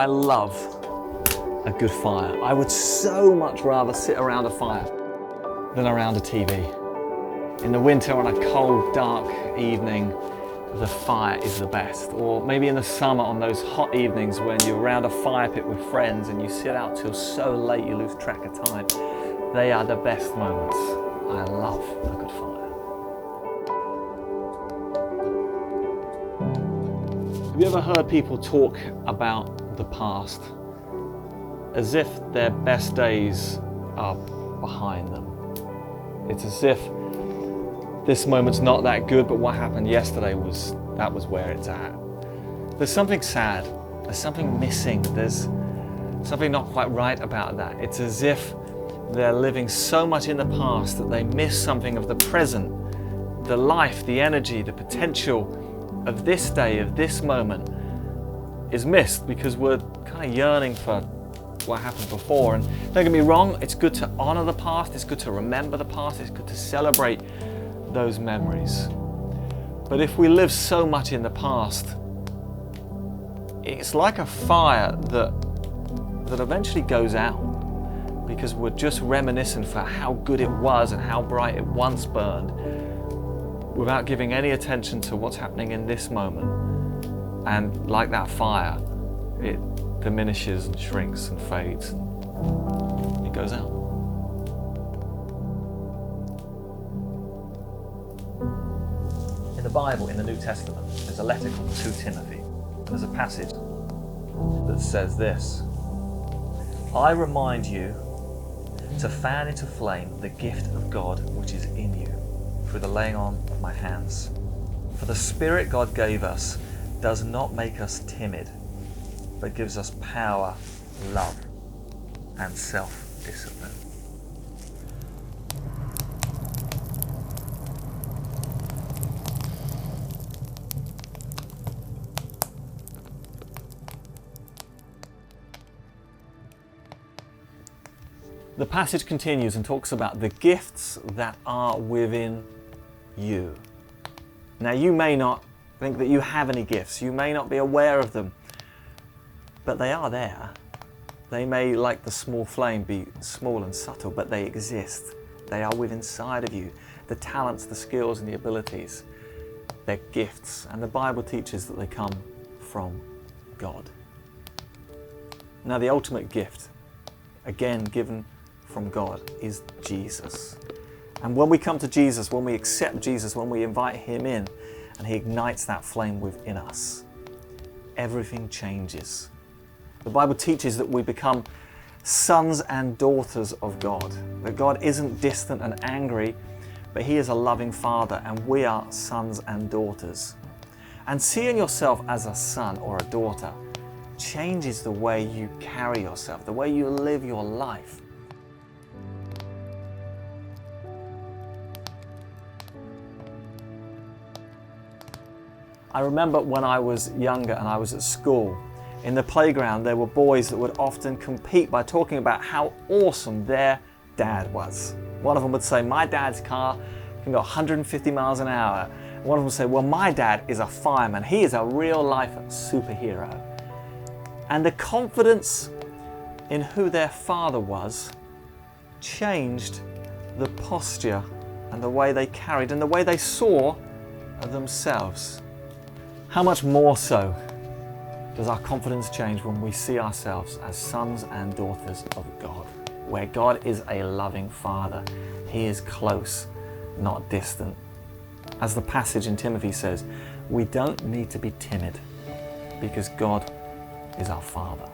I love a good fire. I would so much rather sit around a fire than around a TV. In the winter on a cold, dark evening, the fire is the best. Or maybe in the summer on those hot evenings when you're around a fire pit with friends and you sit out till so late you lose track of time. They are the best moments. I love a good fire. Have you ever heard people talk about the past as if their best days are behind them? It's as if this moment's not that good, but what happened yesterday was where it's at. There's something sad, there's something missing, there's something not quite right about that. It's as if they're living so much in the past that they miss something of the present, the life, the energy, the potential of this day, of this moment is missed because we're kind of yearning for what happened before. And don't get me wrong, it's good to honor the past, it's good to remember the past, it's good to celebrate those memories. But if we live so much in the past, it's like a fire that eventually goes out because we're just reminiscing for how good it was and how bright it once burned without giving any attention to what's happening in this moment. And like that fire, it diminishes and shrinks and fades and it goes out. In the Bible, in the New Testament, there's a letter called 2 Timothy. And there's a passage that says this: I remind you to fan into flame the gift of God which is in you through the laying on of my hands. For the Spirit God gave us does not make us timid, but gives us power, love, and self-discipline. The passage continues and talks about the gifts that are within you. Now, you may not think that you have any gifts. You may not be aware of them, but they are there. They may, like the small flame, be small and subtle, but they exist. They are within inside of you. The talents, the skills, and the abilities, they're gifts. And the Bible teaches that they come from God. Now, the ultimate gift, again given from God, is Jesus. And when we come to Jesus, when we accept Jesus, when we invite Him in, and He ignites that flame within us, everything changes. The Bible teaches that we become sons and daughters of God. That God isn't distant and angry, but He is a loving Father, and we are sons and daughters. And seeing yourself as a son or a daughter changes the way you carry yourself, the way you live your life. I remember when I was younger and I was at school, in the playground there were boys that would often compete by talking about how awesome their dad was. One of them would say, my dad's car can go 150 miles an hour. One of them would say, well, my dad is a fireman. He is a real life superhero. And the confidence in who their father was changed the posture and the way they carried and the way they saw themselves. How much more so does our confidence change when we see ourselves as sons and daughters of God, where God is a loving Father. He is close, not distant. As the passage in Timothy says, we don't need to be timid because God is our Father.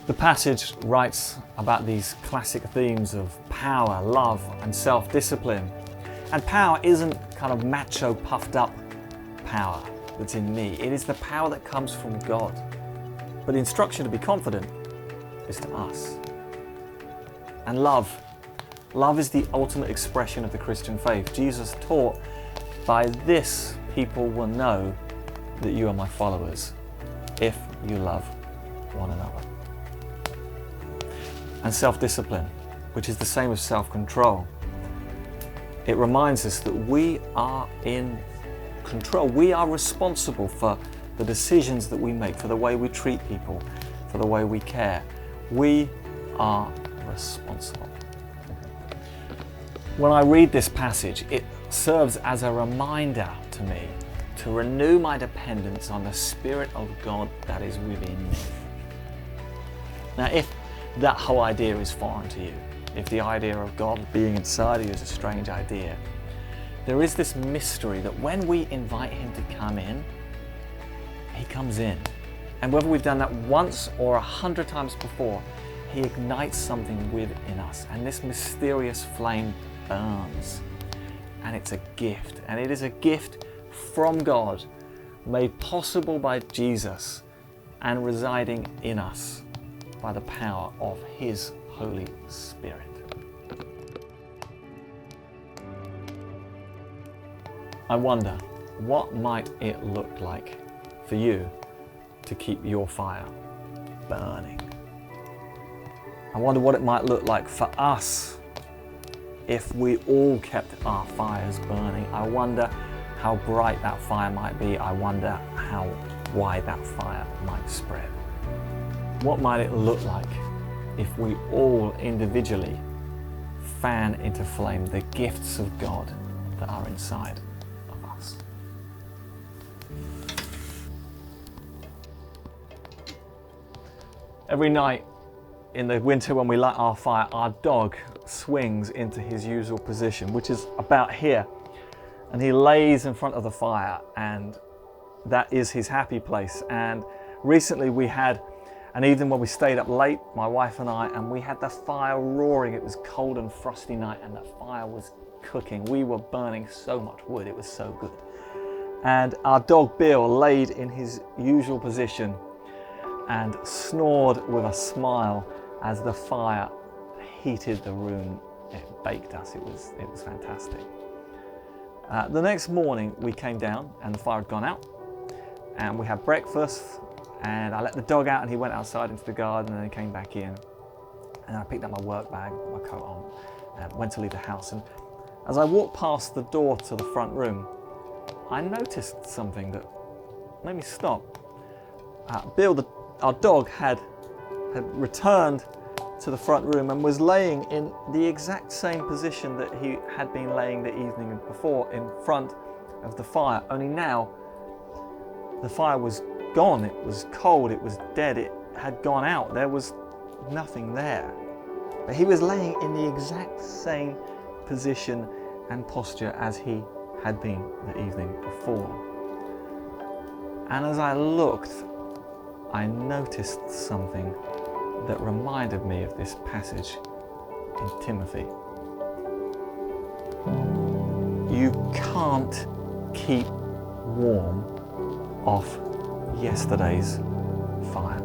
The passage writes about these classic themes of power, love, and self-discipline. And power isn't kind of macho, puffed up power that's in me. It is the power that comes from God. But the instruction to be confident is to us. And love is the ultimate expression of the Christian faith. Jesus taught, by this people will know that you are my followers, if you love one another. And self-discipline, which is the same as self-control. It reminds us that we are in control. We are responsible for the decisions that we make, for the way we treat people, for for the way we care. We are responsible. When I read this passage, it serves as a reminder to me to renew my dependence on the Spirit of God that is within me. Now, if that whole idea is foreign to you, if the idea of God being inside of you is a strange idea, there is this mystery that when we invite Him to come in, He comes in. And whether we've done that once or 100 times before, He ignites something within us, and this mysterious flame burns. And it's a gift, and it is a gift from God, made possible by Jesus and residing in us by the power of His Holy Spirit. I wonder, what might it look like for you to keep your fire burning? I wonder what it might look like for us if we all kept our fires burning. I wonder how bright that fire might be. I wonder how wide that fire might spread. What might it look like if we all individually fan into flame the gifts of God that are inside of us? Every night in the winter when we light our fire, our dog swings into his usual position, which is about here. And he lays in front of the fire, and that is his happy place. And recently we had an evening when we stayed up late, my wife and I, and we had the fire roaring. It was cold and frosty night, and the fire was cooking. We were burning so much wood, it was so good. And our dog Bill laid in his usual position and snored with a smile as the fire heated the room. It baked us. It was fantastic. The next morning we came down and the fire had gone out, and we had breakfast, and I let the dog out and he went outside into the garden, and then he came back in, and I picked up my work bag, put my coat on, and went to leave the house. And as I walked past the door to the front room, I noticed something that made me stop. Bill, our dog, had returned to the front room and was laying in the exact same position that he had been laying the evening before, in front of the fire. Only now the fire was gone. It was cold, it was dead, it had gone out. There was nothing there. But he was laying in the exact same position and posture as he had been the evening before. And as I looked, I noticed something that reminded me of this passage in Timothy. You can't keep warm off yesterday's fire.